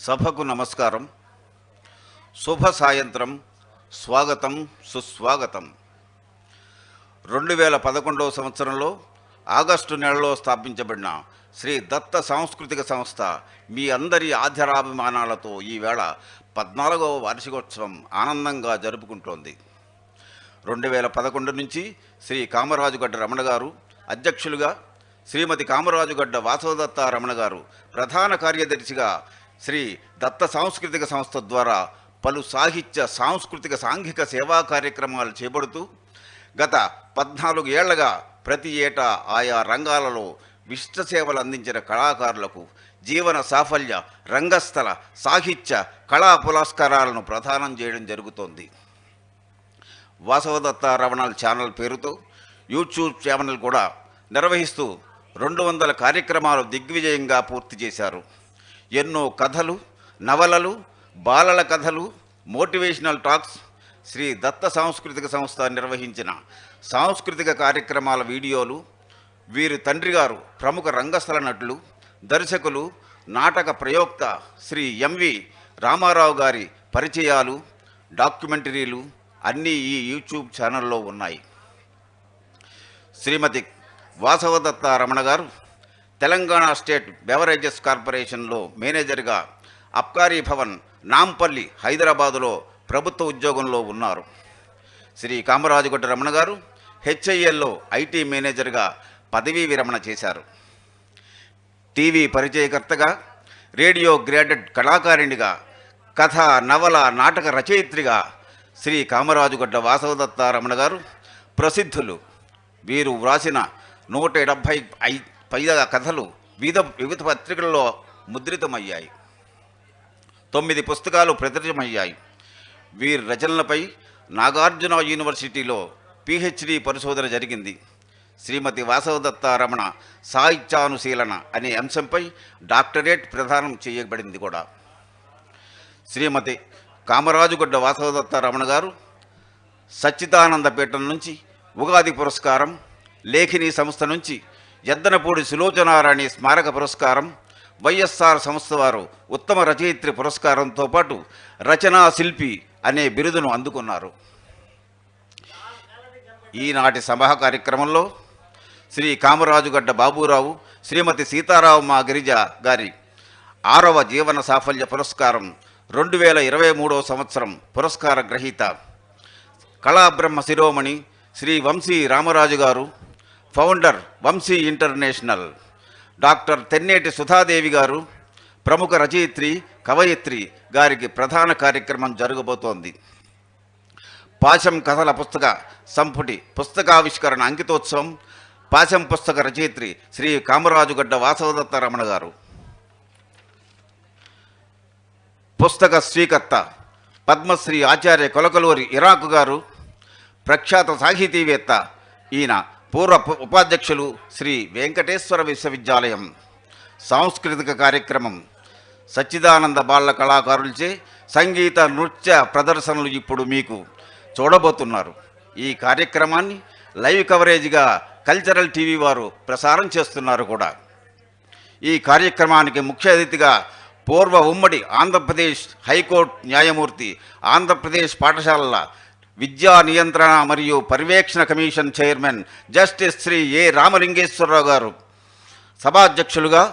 సభకు నమస్కారం. శుభ సాయంత్రం. స్వాగతం, సుస్వాగతం. 2011వ సంవత్సరంలో ఆగస్టు నెలలో స్థాపించబడిన శ్రీ దత్త సాంస్కృతిక సంస్థ మీ అందరి ఆధ్యారాభిమానాలతో ఈవేళ 14వ వార్షికోత్సవం ఆనందంగా జరుపుకుంటోంది. 2011 నుంచి శ్రీ కామరాజుగడ్డ రమణ గారు అధ్యక్షులుగా, శ్రీమతి కామరాజుగడ్డ వాసవదత్త రమణ గారు ప్రధాన కార్యదర్శిగా శ్రీ దత్త సాంస్కృతిక సంస్థ ద్వారా పలు సాహిత్య, సాంస్కృతిక, సాంఘిక సేవా కార్యక్రమాలు చేపడుతూ గత 14 ఏళ్లగా ప్రతి ఏటా ఆయా రంగాలలో విశిష్ట సేవలు అందించిన కళాకారులకు జీవన సాఫల్య, రంగస్థల, సాహిత్య, కళా పురస్కారాలను ప్రదానం చేయడం జరుగుతోంది. వాసవదత్త రమణాల్ ఛానల్ పేరుతో యూట్యూబ్ ఛానల్ కూడా నిర్వహిస్తూ 200 కార్యక్రమాలు దిగ్విజయంగా పూర్తి చేశారు. ఎన్నో కథలు, నవలలు, బాలల కథలు, మోటివేషనల్ టాక్స్, శ్రీ దత్త సాంస్కృతిక సంస్థ నిర్వహించిన సాంస్కృతిక కార్యక్రమాల వీడియోలు, వీరి తండ్రి గారు ప్రముఖ రంగస్థల నటులు, దర్శకులు, నాటక ప్రయోక్త శ్రీ ఎంవి రామారావు గారి పరిచయాలు, డాక్యుమెంటరీలు అన్నీ ఈ యూట్యూబ్ ఛానల్లో ఉన్నాయి. శ్రీమతి వాసవదత్త రమణ గారు తెలంగాణ స్టేట్ బెవరేజెస్ కార్పొరేషన్లో మేనేజర్గా అబ్కారీ భవన్, నాంపల్లి, హైదరాబాదులో ప్రభుత్వ ఉద్యోగంలో ఉన్నారు. శ్రీ కామరాజుగడ్డ రమణ గారు హెచ్ఐఎల్లో ఐటీ మేనేజర్గా పదవీ విరమణ చేశారు. టీవీ పరిచయకర్తగా, రేడియో గ్రేడెడ్ కళాకారిణిగా, కథ, నవల, నాటక రచయిత్రిగా శ్రీ కామరాజుగడ్డ వాసవదత్త రమణ గారు ప్రసిద్ధులు. వీరు వ్రాసిన 170 పైగా కథలు వివిధ పత్రికల్లో ముద్రితమయ్యాయి. 9 పుస్తకాలు ప్రచురితమయ్యాయి. వీరి రచనలపై నాగార్జున యూనివర్సిటీలో పిహెచ్డి పరిశోధన జరిగింది. శ్రీమతి వాసవదత్త రమణ సాహిత్యానుశీలన అనే అంశంపై డాక్టరేట్ ప్రదానం చేయబడింది కూడా. శ్రీమతి కామరాజుగడ్డ వాసవదత్త రమణ గారు సచ్చిదానందపీఠం నుంచి ఉగాది పురస్కారం, లేఖిని సంస్థ నుంచి ఎద్దనపూడి సులోచనారాణి స్మారక పురస్కారం, వైఎస్ఆర్ సంస్థ వారు ఉత్తమ రచయిత్రి పురస్కారంతో పాటు రచనా శిల్పి అనే బిరుదును అందుకున్నారు. ఈనాటి సభా కార్యక్రమంలో శ్రీ కామరాజుగడ్డ బాబూరావు, శ్రీమతి సీతారామ గిరిజ గారి 6వ జీవన సాఫల్య పురస్కారం 2023వ సంవత్సరం పురస్కార గ్రహీత, కళాబ్రహ్మ శిరోమణి Shri Vamsi Ramaraju garu, founder Vamsi International, doctor Tenneti Sudhadevi garu, ప్రముఖ రచయిత్రి, కవయిత్రి గారికి ప్రధాన కార్యక్రమం జరగబోతోంది. పాశం కథల పుస్తక సంపుటి పుస్తకావిష్కరణ అంకితోత్సవం, పాశం పుస్తక రచయిత్రి శ్రీ కామరాజుగడ్డ వాసవదత్త రమణ గారు. పుస్తక స్వీకర్త పద్మశ్రీ ఆచార్య కొలకలూరి ఇరాకు గారు, ప్రఖ్యాత సాహితీవేత్త. ఈయన పూర్వ ఉపాధ్యక్షులు శ్రీ వెంకటేశ్వర విశ్వవిద్యాలయం. సాంస్కృతిక కార్యక్రమం సచ్చిదానంద బాల కళాకారులచే సంగీత, నృత్య ప్రదర్శనలు ఇప్పుడు మీకు చూడబోతున్నారు. ఈ కార్యక్రమాన్ని లైవ్ కవరేజ్గా కల్చరల్ టీవీ వారు ప్రసారం చేస్తున్నారు కూడా. ఈ కార్యక్రమానికి ముఖ్య అతిథిగా పూర్వ ఉమ్మడి ఆంధ్రప్రదేశ్ హైకోర్టు న్యాయమూర్తి, ఆంధ్రప్రదేశ్ పాఠశాలల విద్యా నియంత్రణ మరియు పర్యవేక్షణ కమిషన్ చైర్మన్ జస్టిస్ శ్రీ ఏ రామలింగేశ్వరరావు గారు, సభాధ్యక్షులుగా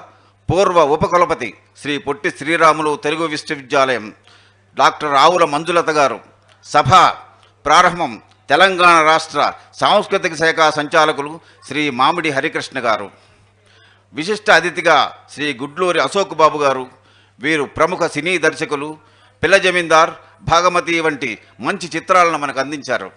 పూర్వ ఉపకులపతి శ్రీ పొట్టి శ్రీరాములు తెలుగు విశ్వవిద్యాలయం డాక్టర్ ఆవుల మంజులత గారు, సభ ప్రారంభం తెలంగాణ రాష్ట్ర సాంస్కృతిక శాఖ సంచాలకులు శ్రీ మామిడి హరికృష్ణ గారు, విశిష్ట అతిథిగా శ్రీ గుడ్లూరి అశోక్ బాబు గారు. వీరు ప్రముఖ సినీ దర్శకులు, పిల్ల జమీందార్, భాగమతి వంటి మంచి చిత్రాలను మనకు అందించారు.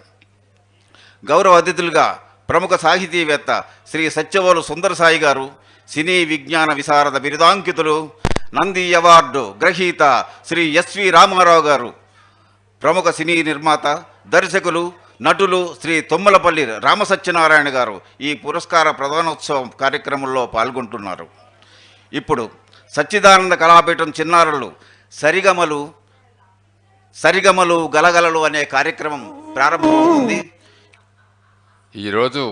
గౌరవ అతిథులుగా ప్రముఖ సాహితీవేత్త శ్రీ సత్యవోలు సుందరసాయి గారు, సినీ విజ్ఞాన విశారద బిరుదాంకితులు, నంది అవార్డు గ్రహీత శ్రీ ఎస్వి రామారావు గారు, ప్రముఖ సినీ నిర్మాత, దర్శకులు, నటులు శ్రీ తుమ్మలపల్లి రామసత్యనారాయణ గారు ఈ పురస్కార ప్రదానోత్సవం కార్యక్రమంలో పాల్గొంటున్నారు. ఇప్పుడు సచ్చిదానంద కళాపీఠం చిన్నారులు సరిగమలు గలగలలు అనే కార్యక్రమం ప్రారంభమవుతుంది. ఈరోజు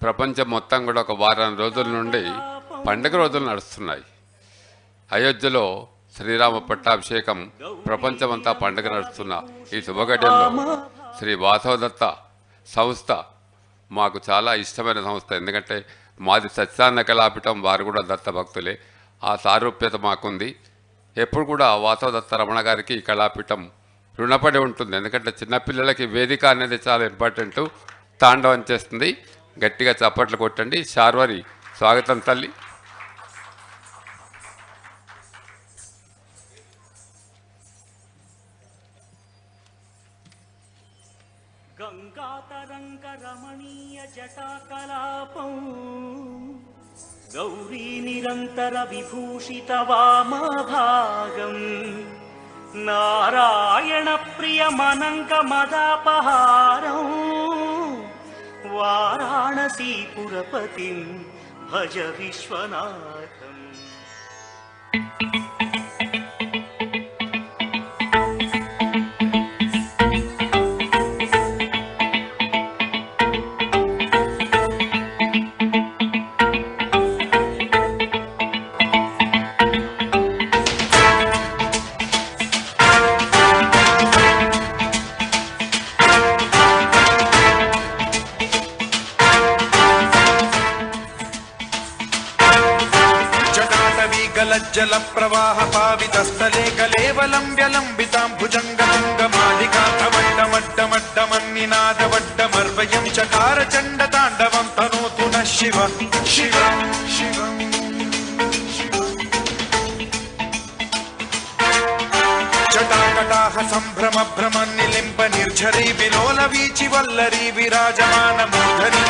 ప్రపంచం మొత్తం కూడా ఒక వారం రోజుల నుండి పండుగ రోజులు నడుస్తున్నాయి. అయోధ్యలో శ్రీరామ పట్టాభిషేకం ప్రపంచమంతా పండుగ నడుస్తున్న ఈ శుభఘట్టంలో శ్రీ వాసవదత్త సంస్థ మాకు చాలా ఇష్టమైన సంస్థ. ఎందుకంటే మాది సత్యాన్న కళాపీఠం, వారు కూడా దత్త భక్తులే. ఆ సారూప్యత మాకుంది. ఎప్పుడు కూడా వాసవదత్త రమణ గారికి ఈ కళాపీఠం రుణపడి ఉంటుంది. ఎందుకంటే చిన్నపిల్లలకి వేదిక అనేది చాలా ఇంపార్టెంట్. తాండవం చేస్తుంది. గట్టిగా చప్పట్లు కొట్టండి. శార్వరి స్వాగతం తల్లి. గంగాతరంగ రమణీయ జటాకలాపం గౌరీ నిరంతర విభూషిత వామభాగం నారాయణ ప్రియ మనంక మదాపహారం వారాణసీపురపతిం భజ విశ్వనాథం. జల ప్రవాహ పావితస్థలే కలేవలం వ్యలంబితాం భుజంగతుంగమాలికాంతమడ్డమడ్డమడ్డమన్నినాదవడ్డమర్వయం చకార చండ తాండవం తనోతు న శివ శివ శివం జటాకటాహ సంభ్రమ భ్రమ నిలింప నిర్ఝరీ విలోల వీచి వల్లరీ విరాజమాన మూర్ధని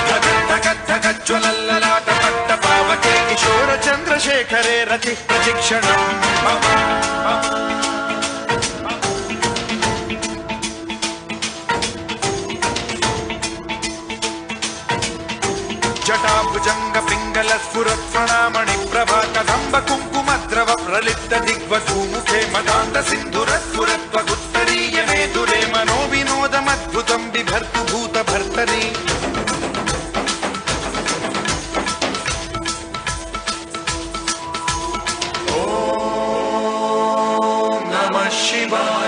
జ్వలల్లలాట పట్ట పావకే కిశోర చంద్రశేఖరే రతి ప్రతిక్షణం జటాభుజంగ పింగళ స్ఫురత్ప్రణామణి ప్రభా కదంబ కుంకుమ ద్రవ ప్రలిప్త దిగ్వధూముఖే మదాంత సింధుర స్ఫురత్వగుత్తరీయ మేదురే మనో వినోదమద్భుతం బిభర్తు భూత భర్తరి ఓం నమః శివాయ.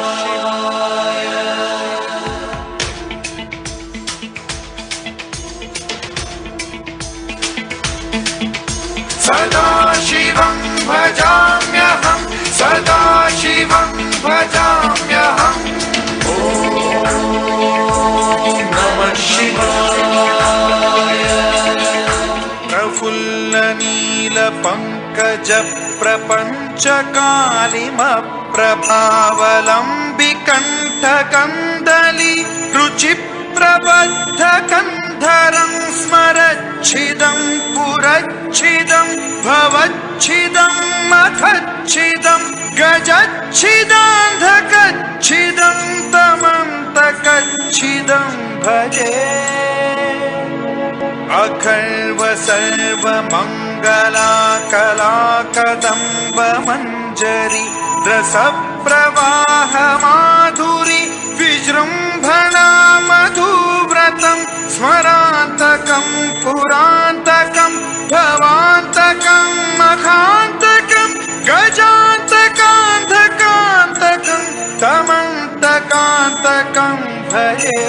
సదా శివం భజామ్యహం సదా శివం భజామ్యహం. ఓం నమః శివాయ. ప్రఫుల్ల నీల పంకజ ప్రపంచ కాళిమ ప్రభావలంబి కంఠ కందలి రుచి ప్రబద్ధ కంధరం స్మరచ్చిదం పురచ్చిదం భవచ్చిదం మఖచ్చిదం గజచ్చిదాంధకచ్చిదం తమంతకచ్చిదం భజే. అఖర్వ సర్వ మంగళా కళా కదంబ మంజరి రస ప్రవాహ మాధురి విజృంభణా మధువ్రతం స్మరాంతకం పురాంతకం భవాంతకం మఖాంతకం గజాంతకాంతకాంతకం తమంతకాంతకం భజే.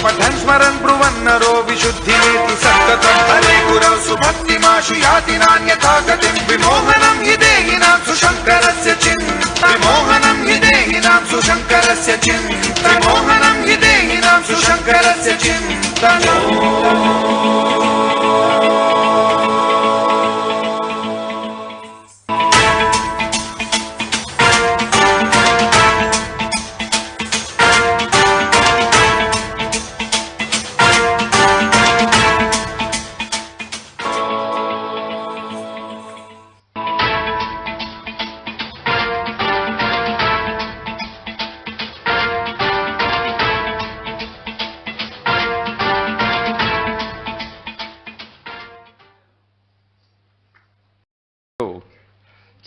పఠన్ స్మరన్ బ్రువన్నరో విశుద్ధినేతి సంతతం హరే గురౌ సుభక్తిమాశు యాతి నాన్యథా గతిం విమోహనం హి దేహినాం సుశంకరస్య చింత విమోహనం హి దేహినాం సుశంకరస్య చింత విమోహనం హి దేహినాం సుశంకరస్య చింతనో.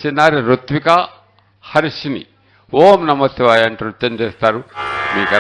చిన్నారి ఋత్విక హర్షిని ఓం నమ శివాయ అంటూ నృత్యం చేస్తారు. మీకు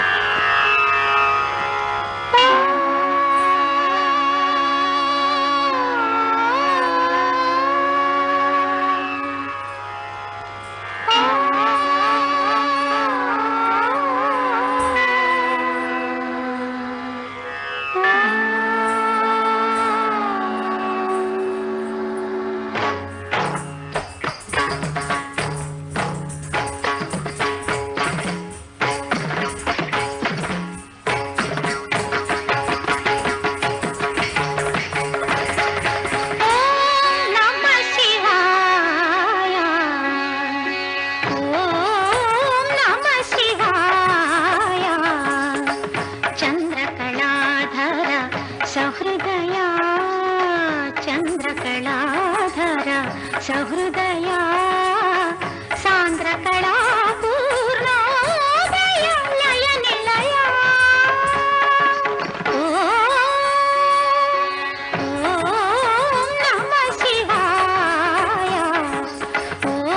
సహృదయా సాంద్రకళా పూర్ణోదయ లయ నిలయ ఓం నమః శివాయ ఓం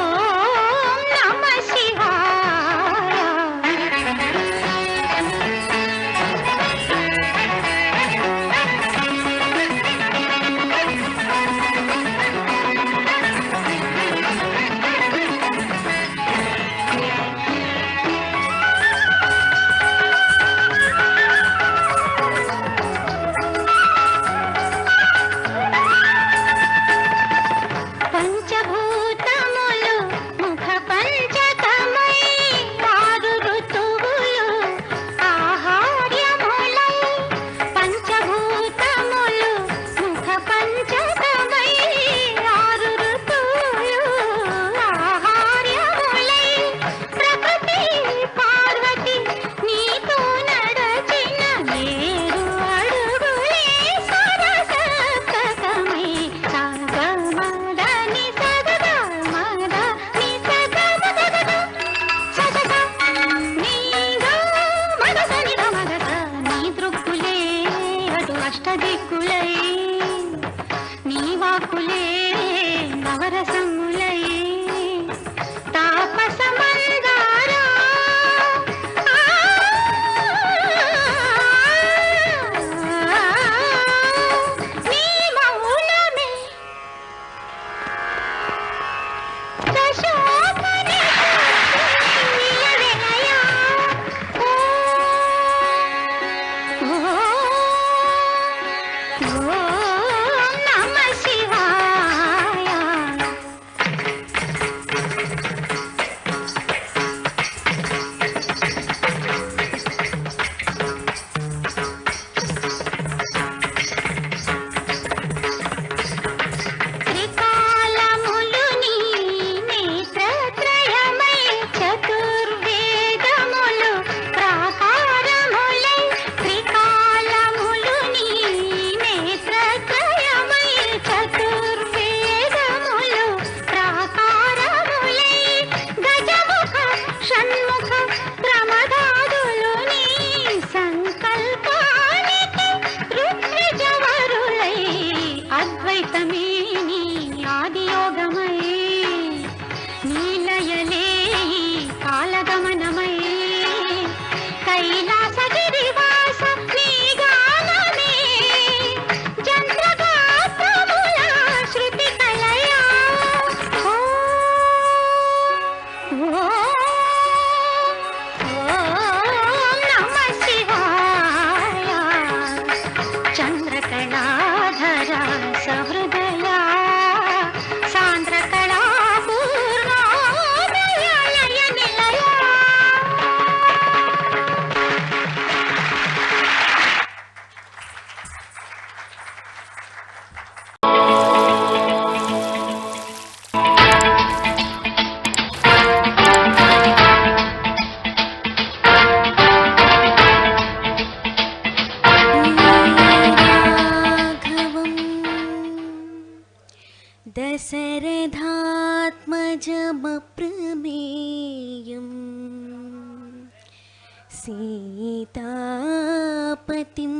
నమః శివాయ. పంచభూతములు ముఖ పంచకమై ఆరు ఋతువులు ఆహార్యములై పంచభూతములు ముఖ పంచకమై ఆరు ఋతువులు ఆహార్యములై ప్రకృతి పార్వతి నీతో నడచిన నేరు అడుగులే సరసకమై సాగమదని సగద మద ని సగమదగద సగద నీగా మదసని మదస నీ దృక్కులే అటు అష్టదిక్కులై నీ వాక్కులే నవరసములై తాపసమందారా నీ మౌనమే దశోపని నిలవెనయా ఓం నమః శివాయ. త్రికాలములు నీ నేత్రత్రయమై చతుర్వేదములు ప్రాకారములై త్రికాలములు నీ నేత్రత్రయమై చతుర్వేదములు ప్రాకారములై గజముఖ షణ్ముఖ ప్రమదాదులు నీ సంకల్పానికి ఋత్విజవరులై అద్వైతమే నీ ఆదియోగమై నీలయలే కాలగమనమై కైలాసగిరివాస నీ గానమే చంద్రగాత్రముల శృతి కలయా ఓం నమః శివాయ. చంద్రకళాధర సహృదయా సాంద్రకళా పూర్ణోదయ లయ నిలయ. రాఘవం దశరథాత్మజమప్రమేయం సీతాపతిం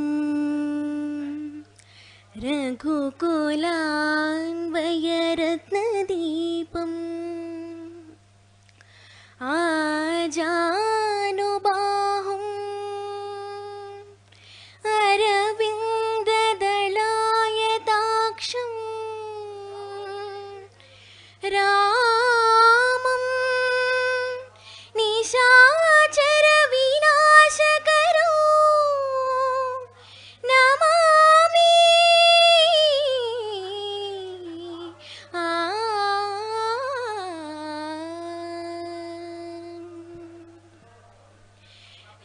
రఘుకులాన్వయరత్నదీపం पंकजानुबाहुम् अरविन्ददलायताक्षम् रामं निशाचरविनाशकरो नमामि।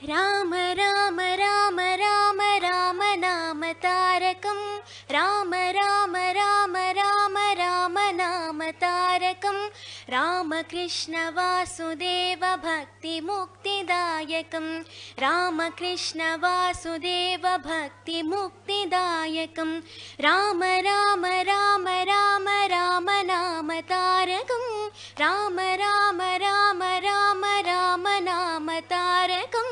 राम राम राम राम राम नाम तारकं राम राम राम राम राम नाम तारकं रामकृष्ण वासुदेव भक्ति मुक्तिदायकं रामकृष्ण वासुदेव भक्ति मुक्तिदायकं राम राम राम राम राम नाम तारकं राम राम राम राम राम नाम तारकं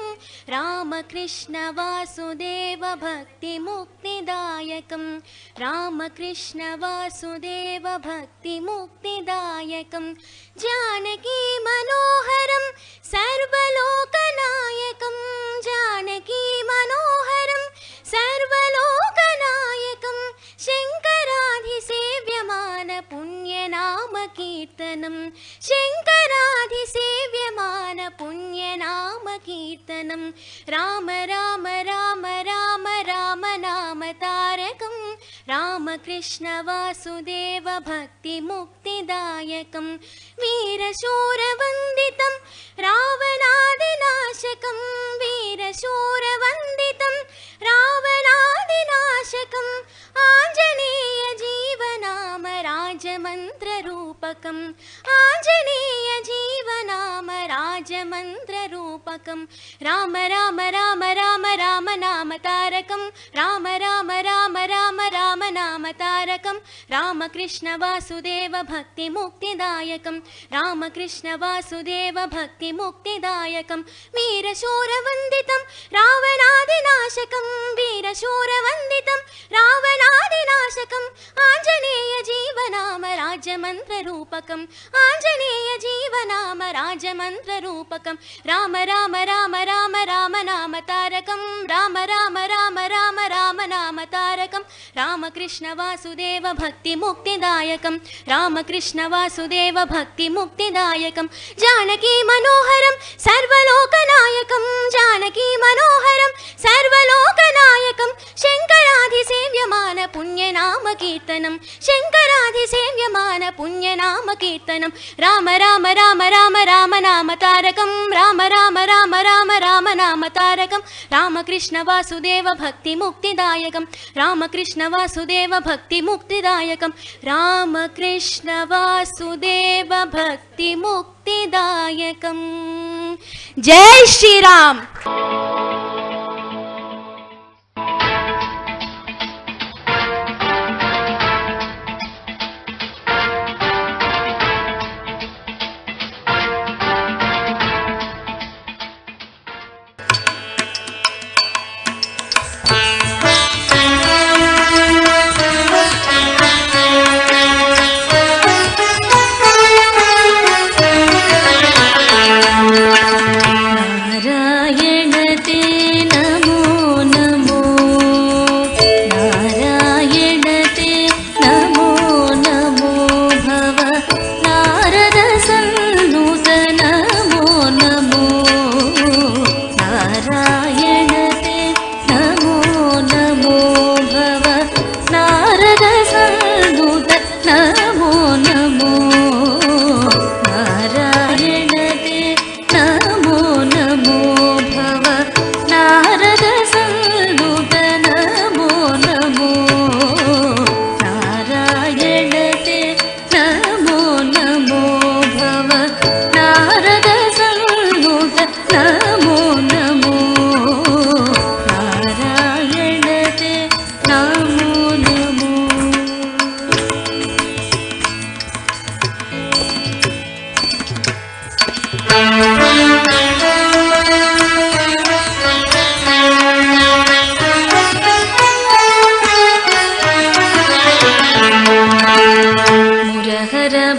रामकृष्ण वासुदेव भक्ति मुक्तिदायकं रामकृष्ण वासुदेव भक्ति मुक्तिदायकं जानकी मनोहरं सर्वलोकनायकं जानकी मनोहरं सर्वलोकनायकं शङ्कराधिसेव्यमान पुण्यनाम कीर्तनं शङ्कराधिसेव्यमान पुण्यनाम कीर्तनं राम राम राम राम राम नाम तारकं रामकृष्ण वासुदेव भक्ति मुक्तिदायकं वीरशूरवन्दितं रावणादिनाशकं वीरशूरवन्दितं रावणादिनाशकं आञ्जनेय जीवनाम राजमन्त्ररूपकम् आञ्जनेय जीवनाम राजमन्त्ररूपकं राम राम राम राम राम नाम तारकं राम राम राम राम राम नाम तारकं रामकृष्ण वासुदेव भक्ति मुक्तिदायकं रामकृष्ण वासुदेव भक्ति मुक्तिदायकं वीरशूरवन्दितं रावणादिनाशकं वीरशूरवन्दितं रावणादिनाशकं आञ्जनेय जीवनाम राजमन्त्ररूपकम् आञ्जनेय जीवनाम राजमन्त्ररूपकं राम राम राम राम राम नाम तारकं राम राम राम राम राम नाम तारकं रामकृष्ण वासुदेव भक्ति मुक्तिदायकं रामकृष्ण वासुदेव भक्ति मुक्तिदायकं जानकी मनोहरं सर्वलोकनायकं जानकी मनोहरं सर्वलोकनायकं शङ्कराधिसेव्यमान पुण्यनाम कीर्तनं शङ्कराधिसेव्यमान पुण्यनाम कीर्तनं राम राम राम राम राम नाम तारकं राम राम राम राम राम नाम तारकं रामकृष्ण वासुदेव भक्ति मुक्तिदायकं रामकृष्ण वासुदेव भक्ति मुक्तिदायकं रामकृष्ण वासुदेव भक्ति मुक्तिदायकं जय श्री राम।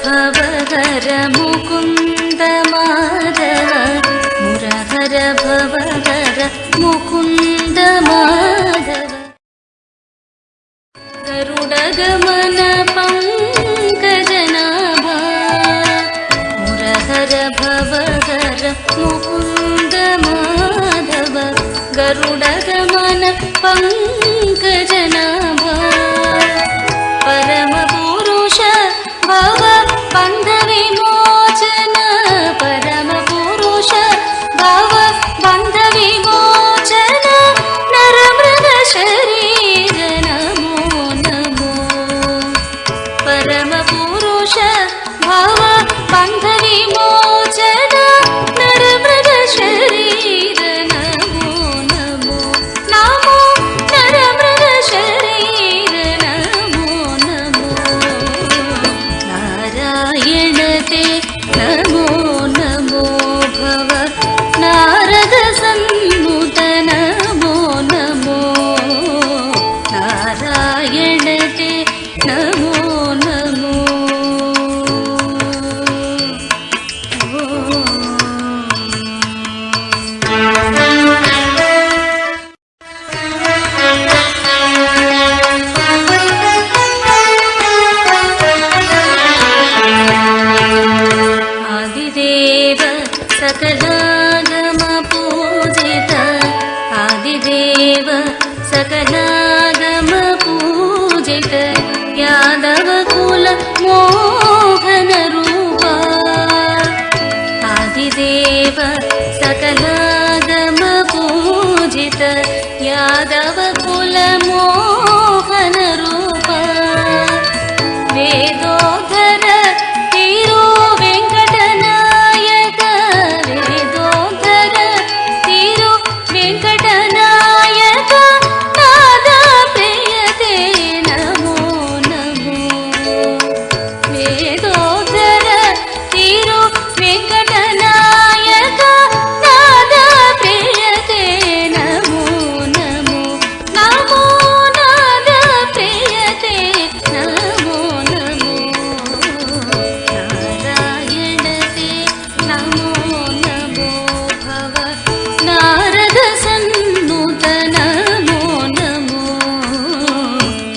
भवहर मुकुन्द माधव पुरुष भव बन्ध विमोचन नर मृग शरीर नमो नमो नमो नर मृग शरीर नमो नमो नारायण ते नमो नमो भव नारद सन्मुत नमो नमो नारायण ते नमो नमो आदिदेव सकलागम पूजित आदिदेव सकलागम पूजित यादव कुल मोहन रूपा आदिदेव सकलागम पूजित यादव कुल मोहन रूपा वेदोधर तिरु वेंकटनायक वेदोधर तिरु वेंकटनायक नाद प्रियते नमो नमो वेदोधर तिरु वेंकटनायक नाद प्रियते नमो नमो नमो नाद प्रियते नमो नमो नारायण ते नमो नमो भव नारद सन्नुत नमो नमो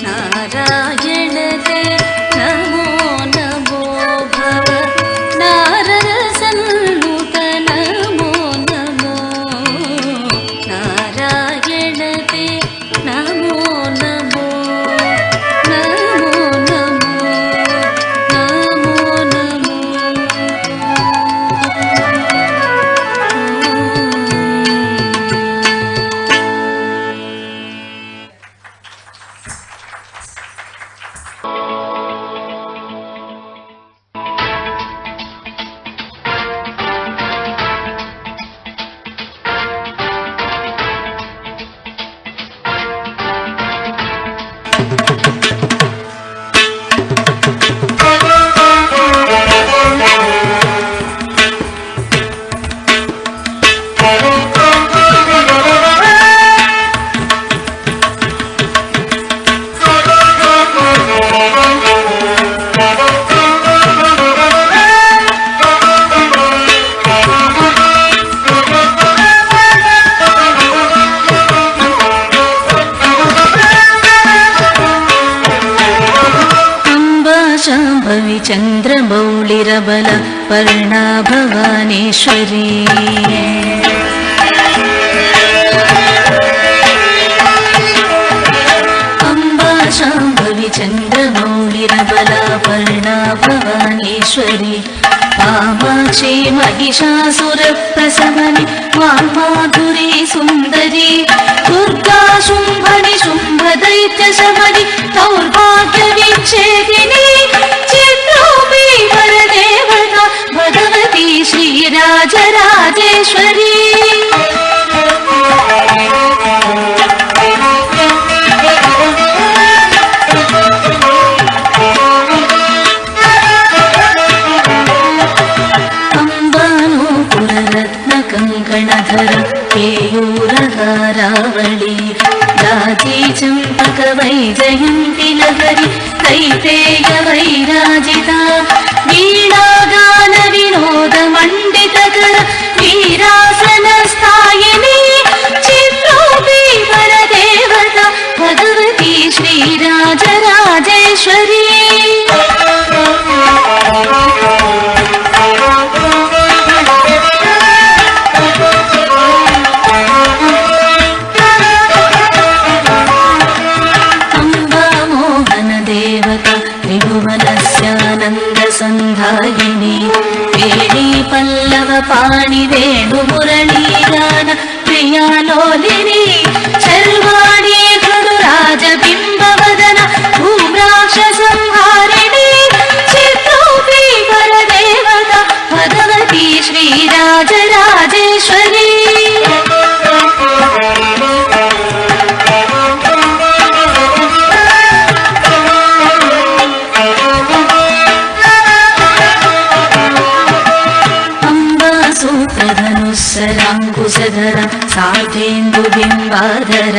नारायण ते नमो नमो भव नारद सन्नुत नमो नमो नारायण ते नमो नमो नमो नमो शाम्भवी चन्द्रमौलिरबल पर्णा भवानीश्वरी अम्बा शाम्भवी चन्द्रमौलिरबल पर्णा भवानीश्वरी कामाक्षी महिषासुरप्रशमनि वाग्माधुरी सुन्दरी दुर्गा शुम्भनि शुम्भदैत्यशमनि दौर्भाग्यविच्छेदिनी चित्रूपी वरदेवता भगवती श्रीराजराजेश्वरी कंकणधर केयूरहारावळी राजी चंपक वैजयन्ति लहरी दैतेय वैराजिता वीणागान विनोद मण्डितकर वीरासन स्थायिनी चित्रूपी वरदेवता भगवती श्रीराजराजेश्वरी त्रिभुवनस्यानन्दसन्धायिनी वेणी पल्लव पाणि वेणुमुरलीगान प्रियालोलिनी सर्वाणि खलु राजबिम्बवदन भूम्राक्षसंहारिणी कुशधर साधेन्दुबिम्बाधर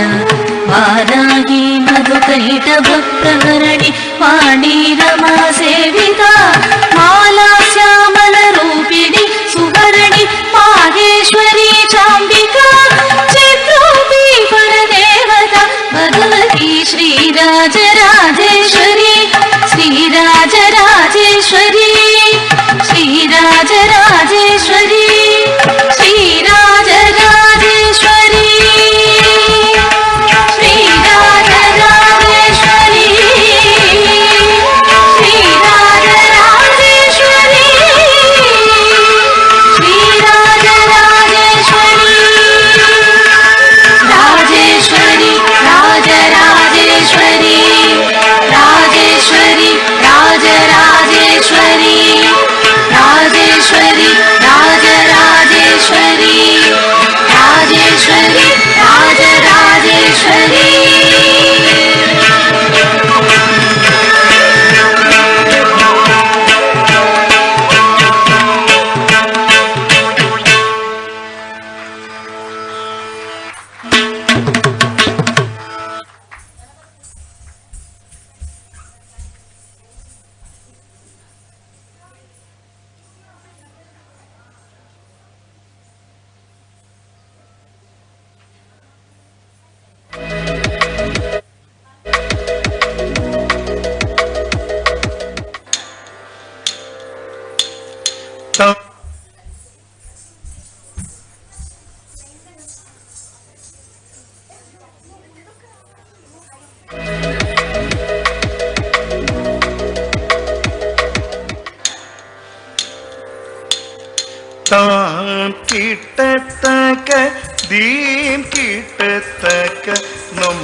वाराही मधुकैटभक्तहरणि वाणी रमा सेविता माला श्यामलरूपिणि सुहरणि माहेश्वरी चाम्बिका चित्रूपी परदेवता भगवती श्रीराजराजेश्वरी श्रीराजराजेश्वरी श्रीराजराजेश्वरी श्रीराजराजेश्वरी श्रीराजराजेश्वरी श्रीराजराजेश्वरी श्रीराजराजेश्वरी राजेश्वरी राजराजेश्वरी राजेश्वरी राजराजेश्वरी राजेश्वरी राजराजेश्वरी राजेश्वरी राजराजेश्वरी കിട്ടത്തക്ക ദീം കിട്ടത്തക്ക നം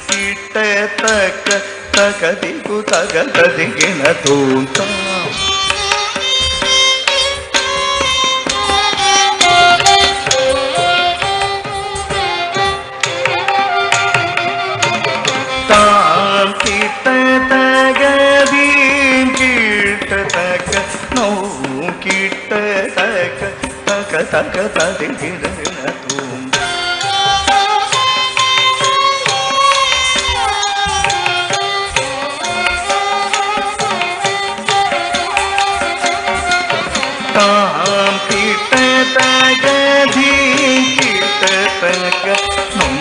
കിട്ടത്തക്ക തകതികു തകതികിണ തൂന്താം താം കിട്ടത്തക ദീം കിട്ടത്തക്ക നോ കിട്ടത്തക്ക തക തക തതികിണ തൂന്താം താം കിട്ടത്തക ദീം കിട്ടത്തക്ക നം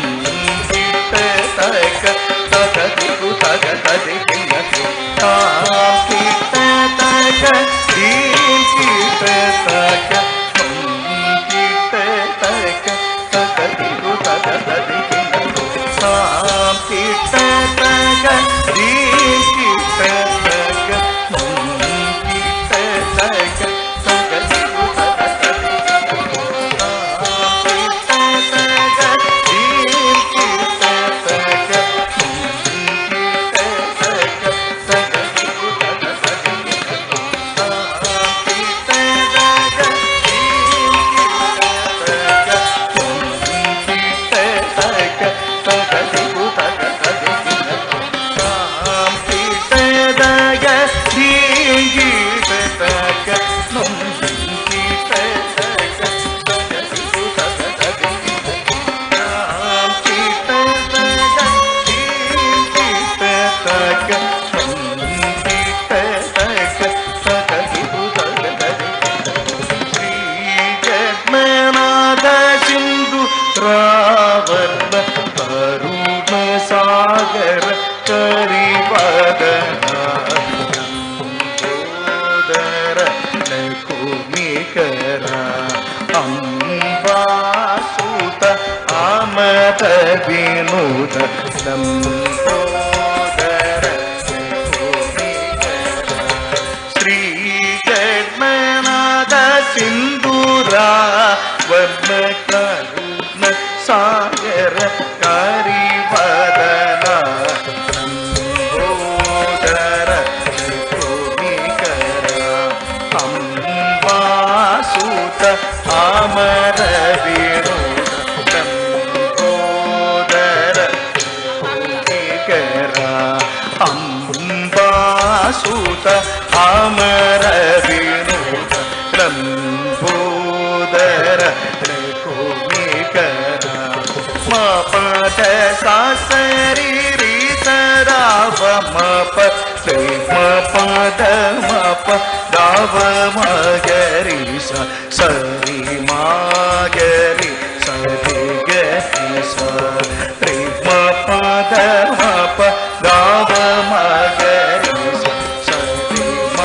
കിട്ടത്തക്ക തകതികു തകതികിണ താം കിട്ടത്തക ദീം കിട്ടത്തക്ക നം കിട്ടത്തക്ക തകതികു തകതികിണ താം കിട്ടത്തക ദീം കിട്ടത്തക്ക നം കിട്ടത്തക്ക തകതികു వర్ణ కరుణ సాగర కరివదర కుమికర అంబాసుత ఆమద వినుద సంబోదర శ్రీ జన్మనాథ సింధురా వర్ణ కరుణ సాగర కరివదన సంబోదర కుమికర అంబాసుత అమర వినుద సంబోదర కుమికర అంబాసుత అమర వినుద సంబోదర కుమికర ध सा सरि रि सदा व म प रे म प ध म प दा व म ग रि सा सरि म ग रि सा रे ग रि सा रे म प ध म प दा व म ग रि सा सरि म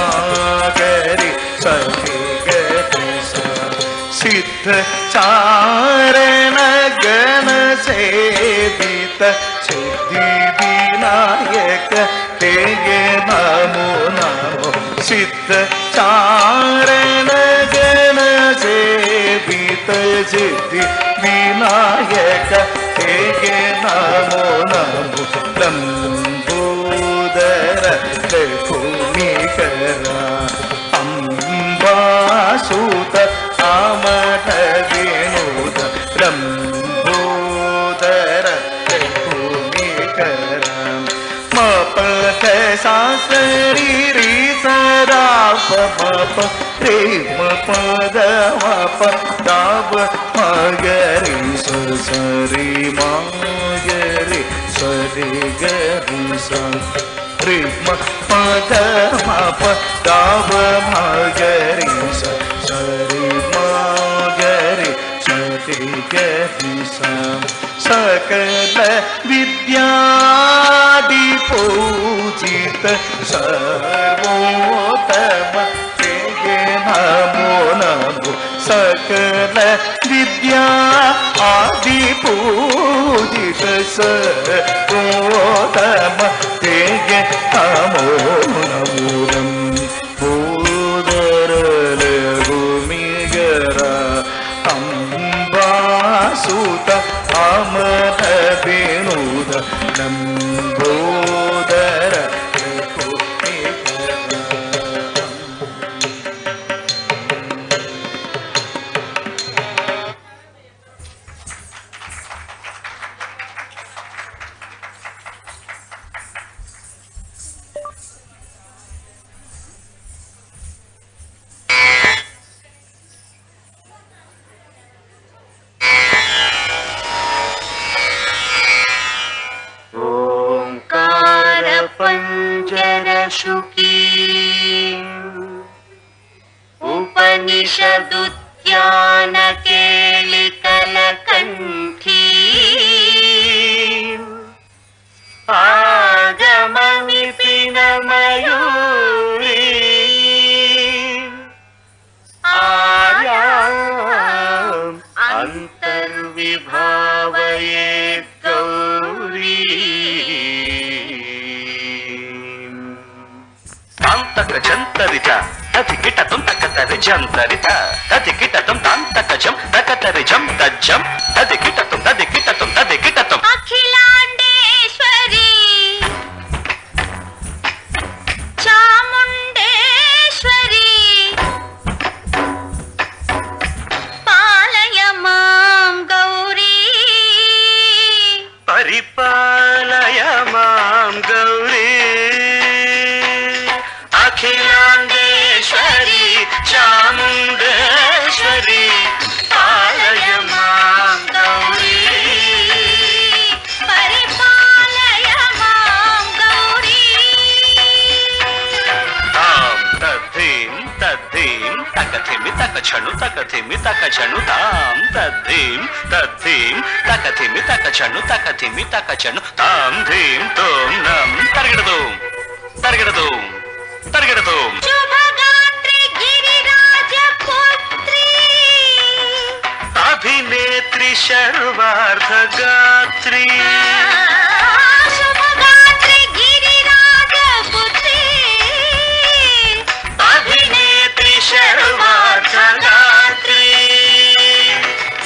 ग रि सा रे ग रि सा सिद्ध चारण गण सेवित सिद्धि विनायक तेगे नमो नमो सिद्ध चारण गण सेवित सिद्धि विनायक तेगे नमो नमो लंबोदर भूमिकरा अम्बासुत आमठ विनोद लंबोदर भूमिकरा म प ध सा सरि रि सदा प म प रे म प द म प दा व म ग रि स स रि म ग रि स रि ग रि स रे म प ध म प दा व म ग रि स स रि म ग रि स रि ग रि स सकल विद्यादि पूजित सर्वोत्तम तेगे नमो नमो सकल विद्या आदि पूजित सर्वोत्तम तेगे नमो नमो लंबोदर भूमिगरा अम्बासुत आमठ विनोद लंबोदर पंजरशुकी उपनिषदुद्यान केलिकलकण्ठी आगम विपिन मयूरी आर्याम् अन्तर्विभावये गौरी तांतक जंतरित तति किटतुं तकतरि जंतरित तति किटतुं तांतक जं तकतरि जं तज्जं तति किटतुं अखिलांडेश्वरी चामुंडेश्वरी पालय मां गौरी परिपालय मां गौरी अखिलांडेश्वरी चामुंडेश्वरी पालय मां गौरी परिपालय मां गौरी तां तद्धीं तद्धीं तकथिमि तकछनु तकथिमि तकछनु तां तद्धीं तद्धीं तकथिमि तकछनु तकथिमि तकछनु तां धीं तों नं तर्गिडदों तर्गिडदों तर्गिडदों शुभगात्री गिरिराजपुत्री अभिनेत्री सर्वार्थगात्री शुभगात्री गिरिराजपुत्री अभिनेत्री सर्वार्थगात्री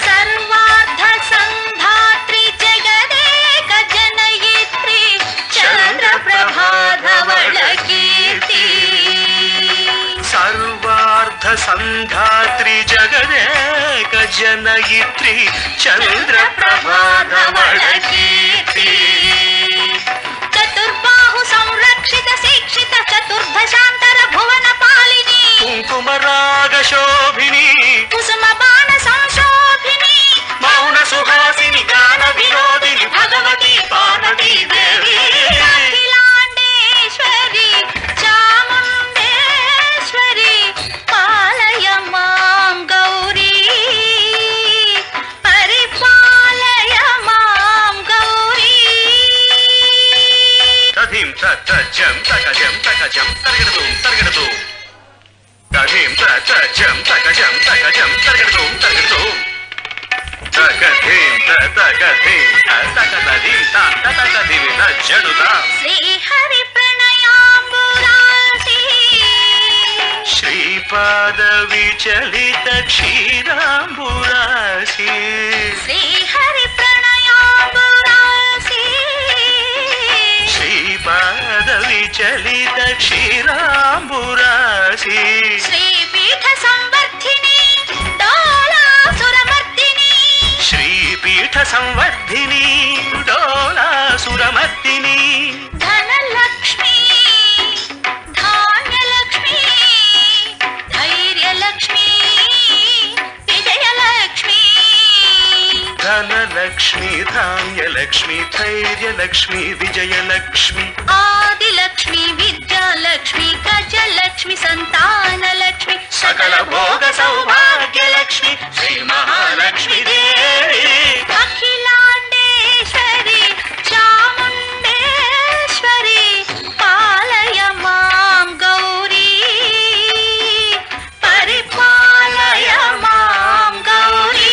सर्वार्थ संधात्री जगदेक जनयित्री चंद्रप्रभाधवल कीर्ति सर्वार्थ संधात्री जगदेक जनयित्री चंद्रप्रभाधवल कीर्ति चतुर्बाहु संरक्षित शिक्षित चतुर्दशांतर भुवन पालिनी कुंकुमराग शोभिनी कुसुम बाण संशोभिनी मौन सुहासिनी गान विनोदिनी भगवती జం తక జం తరగడుతోం తగధీం తగధీం తగధీం తగధీం జడుతా శ్రీహరి ప్రణయాంబురాసి శ్రీపాద విచలిత క్షీరాంబురాసి శ్రీహరి ప్రణయాంబురాసి శ్రీపాద విచలిత క్షీరాంబురాసి శ్రీపీఠ సంవర్ధిని డోలాసురమర్దిని శ్రీపీఠ సంవర్ధిని డోలాసురమర్దిని ధనలక్ష్మి ధాన్యలక్ష్మి ధైర్యలక్ష్మి విజయలక్ష్మి ధనలక్ష్మి ధాన్యలక్ష్మి ధైర్యలక్ష్మి విజయలక్ష్మి ఆదిలక్ష్మి విద్యాలక్ష్మి గజలక్ష్మి సంతానలక్ష్మి సకల భోగ సౌభాగ్యలక్ష్మి శ్రీ మహాలక్ష్మి దేవి అఖిలాండేశ్వరి చాముండేశ్వరి పాలయ మాం గౌరీ పరిపాలయ మాం గౌరీ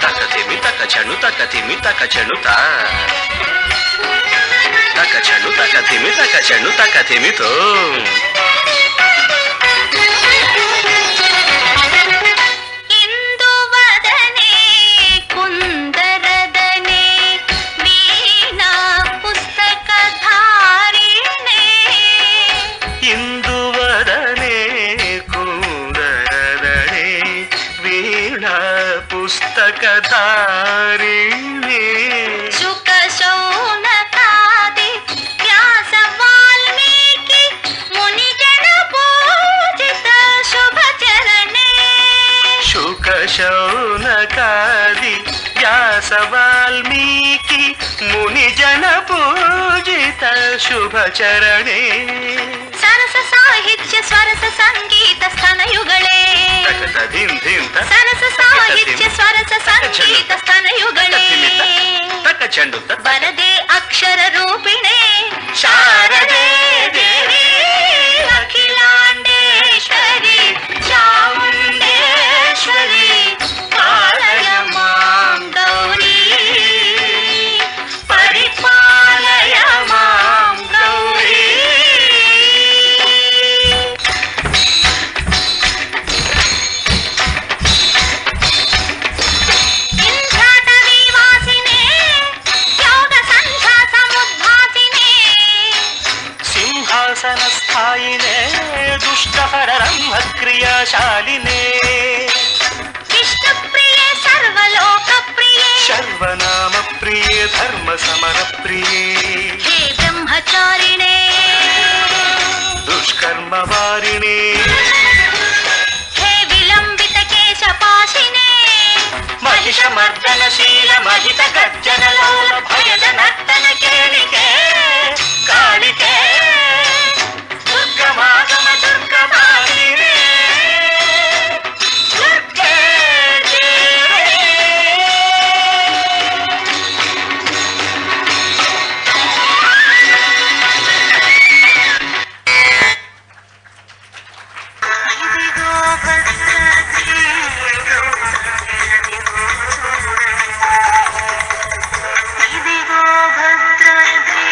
తకతిమి తకచను తకతిమి తకచనుత తకచను తకతిమి తకచను తకతిమితో ఇందువదనే కుందరదనే వీణా పుస్తకధారిణే ఇందువదనే కుందరదనే వీణా పుస్తకధారిణి శుక శౌనకాది వ్యాస వాల్మీకి మునిజన పూజిత శుభచరణే శుక శౌనకాది వ్యాస వాల్మీకి మునిజన పూజిత శుభచరణే సరస సాహిత్య స్వరస సంగీత స్థనయుಗಳೇ తకతధిం ధిం సరస సాహిత్య స్వరస సంగీత స్థనయుಗಳೇ తకచండు వరదే అక్షర రూపిణే శారదే దేవి అఖిలాండేశ్వరి చాముండేశ్వరి పాలయ మాం గౌరీ పరిపాలయ మాం గౌరీ ఇంద్రాటవీవాసినే యోగ సంధ్యా సముద్భాసినే సింహాసన స్థాయినే దుష్టహరరంభ క్రియాశాలినే విష్ణుప్రియే సర్వలోకప్రియే సర్వనామ ప్రియే ధర్మ సమర ప్రియే హే బ్రహ్మచారిణే దుష్కర్మ వారిణి హే విలంబిత కేశపాశినే మహిషమర్దనశీల మహిత గర్జనలోల భయద నర్తన కేళికే కాళికే దుర్గమాగమ దుర్గమాలినే దుర్గే దేవి. ఇదిగో భద్రదే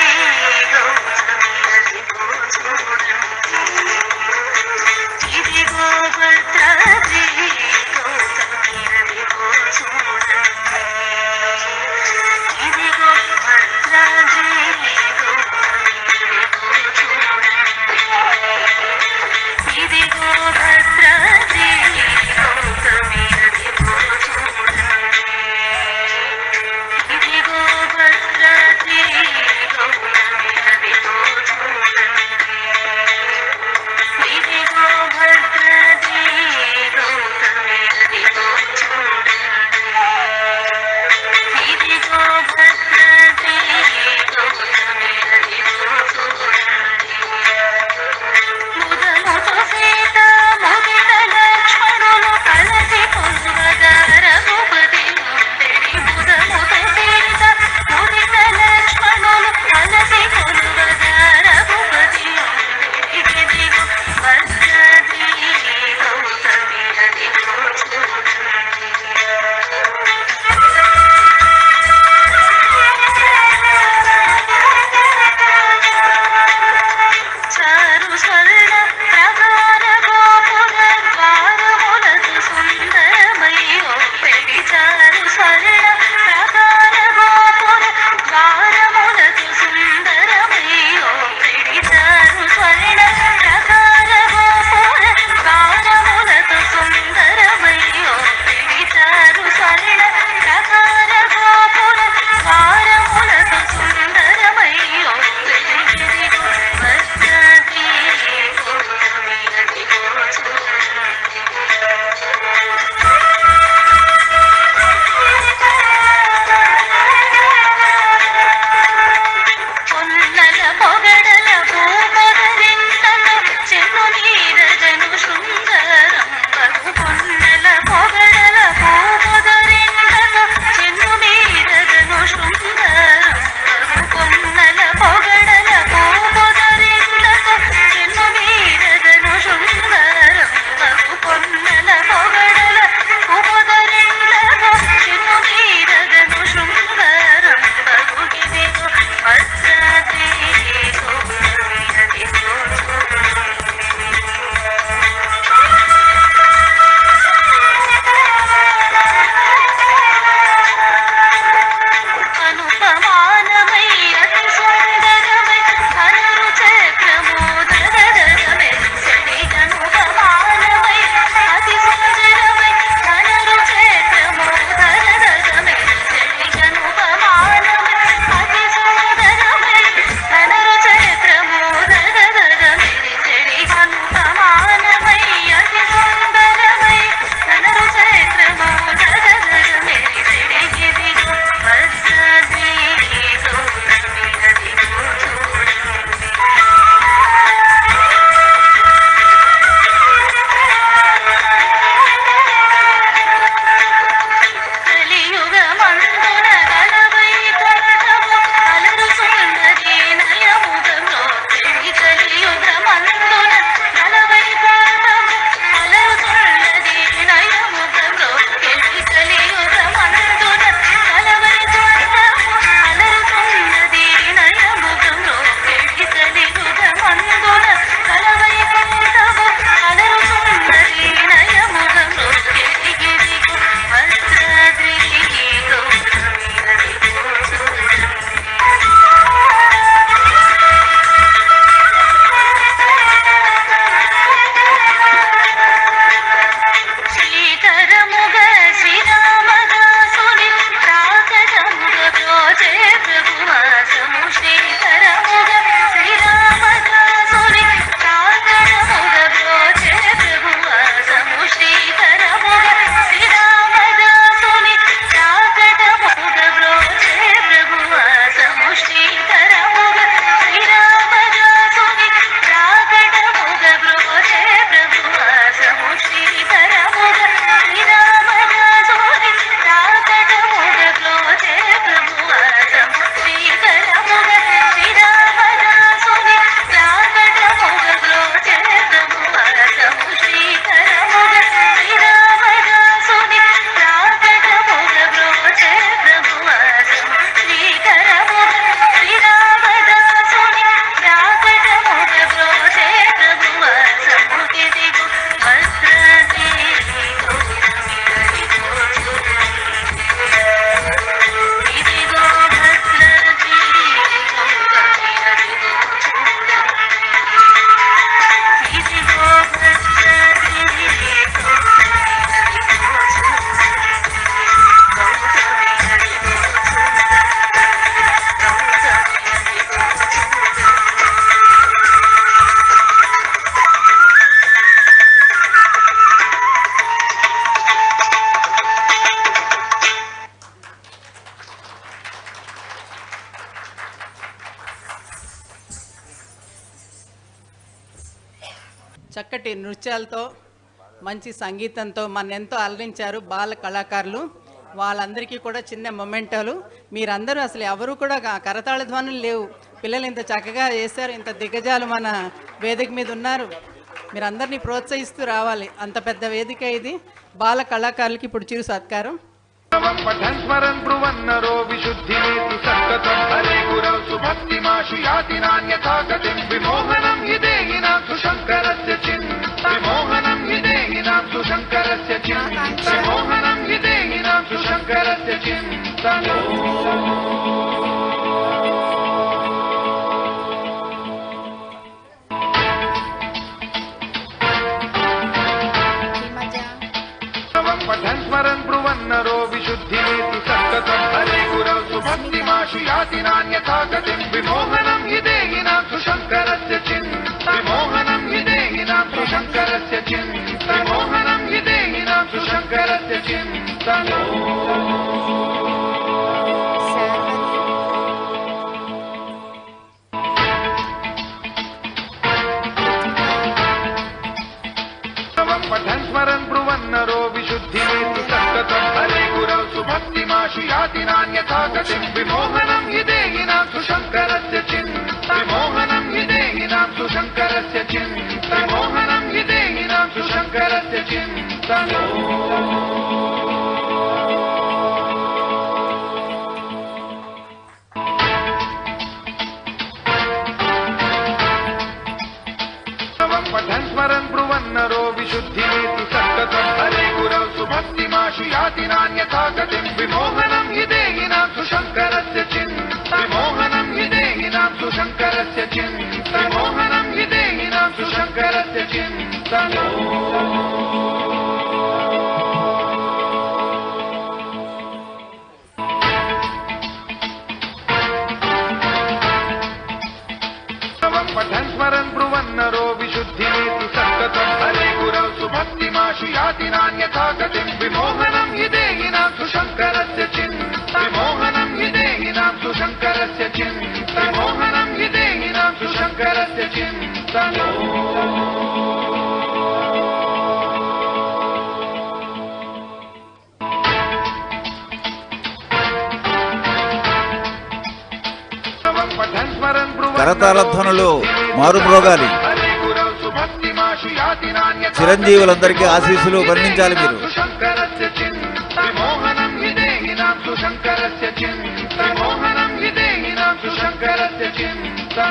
పొగడల పూపొదరింతతో చెన్ను నీరజను శృంగారం బగు పొన్నెల పొగడల పూపొదరింతతో చెన్ను నీరజను శృంగారం బగు పొన్నెల పొగడల పూపొదరింతతో చెన్ను నీరజను శృంగారం బగు పొన్నెల పొగడల పూపొదరింతతో చెన్ను నీరజను శృంగారం బగు గిదిగో వజ్రాద్రి గోవిందదిగో అనుపమానమై అతి సుందరమై అనురు చక్రమోదరమే సెడి అనుపమానమై అతి సుందరమై అనురు చక్రమోదరమే సెడి అనుపమానమై అతి సుందరమై అనురు చక్రమోదరమే సెడి అనుపమానమై అతి సుందరమై అనురు చక్రమోదరమే సెడి గిదిగో వజ్రాద్రి గోవిందదిగో కలియుగమందున గలవైకుంఠము అలరుచున్నది నయముగంలో చెడి కలియుగమందున గలవైకుంఠము అలరుచున్నది నయముగంలో చెడి కలియుగమందున గలవైకుంఠము అలరుచున్నది నయముగంలో చెడి కలియుగమందున గలవైకుంఠము అలరుచున్నది నయముగంలో చెడి గిదిగో వజ్రాద్రి గోవిందదిగో శ్రీకరముగ శ్రీరామదాసుని ప్రాకటముగ బ్రోచే ప్రభువాసము శ్రీకరముగ శ్రీరామదాసుని ప్రాకటముగ బ్రోచే ప్రభువాసము శ్రీకరముగ శ్రీరామదాసుని ప్రాకటముగ బ్రోచే ప్రభువాసము శ్రీకరముగ శ్రీరామదాసుని ప్రాకటముగ బ్రోచే ప్రభువాసము శ్రీకరముగ శ్రీరామదాసుని ప్రాకటముగ బ్రోచే ప్రభువాసము శ్రీకరముగ శ్రీరామదాసుని ప్రాకటముగ బ్రోచే ప్రభువాసము శ్రీకరముగ శ్రీరామదాసుని ప్రాకటముగ బ్రోచే ప్రభువాసము శ్రీకరముగ శ్రీరామదాసుని ప్రాకటముగ బ్రోచే ప్రభువాసము గిదిగో వజ్రాద్రి గోవిందదిగో ఇదిగో వజ్రాద్రి గోవిందదిగో ఇదిగో వజ్రాద్రి చక్కటి నృత్యాలతో మంచి సంగీతంతో ఎంతో అలరించారు బాల కళాకారులు. వాళ్ళందరికీ కూడా చిన్న మొమెంటాలు. మీరందరూ అసలు ఎవరు కూడా కరతాళ ధ్వనులు లేవు. పిల్లలు ఇంత చక్కగా చేశారు, ఇంత దిగ్గజాలు మన వేదిక మీద ఉన్నారు. మీరందరినీ ప్రోత్సహిస్తూ రావాలి. అంత పెద్ద వేదిక ఇది. బాల కళాకారులకి ఇప్పుడు చిరు సత్కారం. పఠన్ స్మరన్ బ్రువన్నరో విశుద్ధినేతి సంగతం హరే గురౌ సుభక్తిమాశు యాతి నాన్యథా గతిం విమోహనం హి దేహినాం సుశంకరస్య చిన్ విమోహనం హి దేహినాం సుశంకరస్య చిన్ విమోహనం హి దేహినాం సుశంకరస్య చింతనో పఠన్ స్మరన్ బ్రువన్నరో విశుద్ధినేతి సంగతం హరే గురౌ సుభక్తిమాశు యాతి నాన్యథా గతిం విమోహనం హి దేహినాం సుశంకరస్య చిన్ విమోహనం హి దేహినాం సుశంకరస్య చిన్ విమోహనం హి దేహినాం సుశంకరస్య చింతనో गतिं विमोहनं हि देहिनां सुशङ्करस्य चिन्ता विमोहनं हि देहिनां सुशङ्करस्य चिन्ता विमोहनं हि देहिनां सुशङ्करस्य चिन्ता पठन् स्मरन् ब्रुवन्नरो विशुद्धिमेति सन्ततं हरे गुरौ सुभक्तिमाशु याति नान्यथा गतिं विमोहनं हि देहिनां सुशङ्करस्य चिन्ता विमोहनं हि देहिनां सुशङ्करस्य चिन्ता विमोहनं हि देहिनां सुशङ्करस्य चिन्ता पठन् स्मरन् ब्रुवन्नरो विशुद्धिमेति सन्ततं हरे गुरौ सुभक्तिमाशु याति नान्यथा गतिं विमोहनं हि देहिनां सुशङ्करस्य चिन्ता विमोहनं हि देहिनां सुशङ्करस्य चिन्ता विमोहनं हि देहिनां सुशङ्करस्य चिन्ता पठन् स्मरन् కరతాళ ధ్వనులు మారుమ్రోగాలి. చిరంజీవులందరికీ ఆశీస్సులు వర్ణించాలి మీరు. విమోహనం हि देहिनां सुशङ्करस्य चिन्ता विमोहनं हि देहिनां सुशङ्करस्य चिन्ता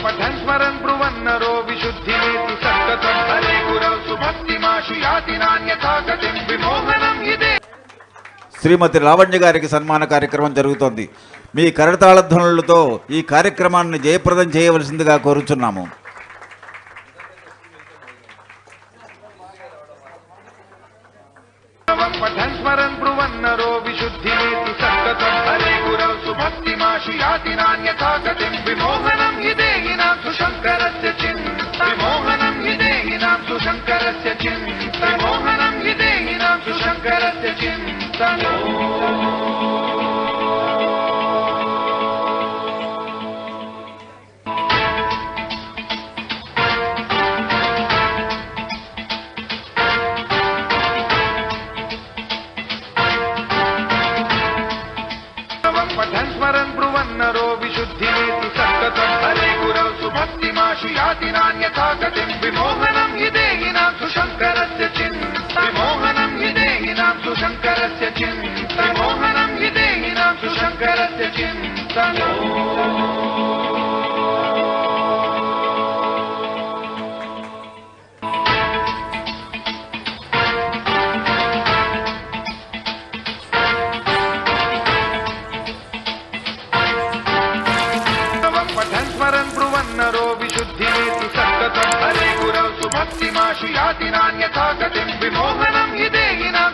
पठन् स्मरन् ब्रुवन्नरो विशुद्धिमेति सन्ततं हरे गुरौ सुभक्तिमाशु याति नान्यथा गतिं विमोहनं हि శ్రీమతి లావణ్య గారికి సన్మాన కార్యక్రమం జరుగుతోంది. మీ కరతాళ ధ్వనులతో ఈ కార్యక్రమాన్ని జయప్రదం చేయవలసిందిగా కోరుచున్నాము. पठन् स्मरन् ब्रुवन्नरो विशुद्धिमेति सन्ततं हरे गुरौ सुभक्तिमाशु याति नान्यथा गतिं विमोहनं हि देहिनां सुशङ्करस्य चिन्ता विमोहनं हि देहिनां सुशङ्करस्य चिन्ता विमोहनं हि देहिनां सुशङ्करस्य चिन्ता पठन् स्मरन् ब्रुवन्नरो विशुद्धिमेति सन्ततं हरे गुरौ सुभक्तिमाशु याति नान्यथा गतिं विमोहनं हि देहिनां सुशङ्करस्य चिन्ता विमोहनं हि देहिनां सुशङ्करस्य चिन्ता विमोहनं हि देहिनां सुशङ्करस्य चिन्ता पठन् स्मरन् ब्रुवन्नरो विशुद्धिमेति सन्ततं हरे गुरौ सुभक्तिमाशु याति नान्यथा गतिं विमोहनं हि देहिनां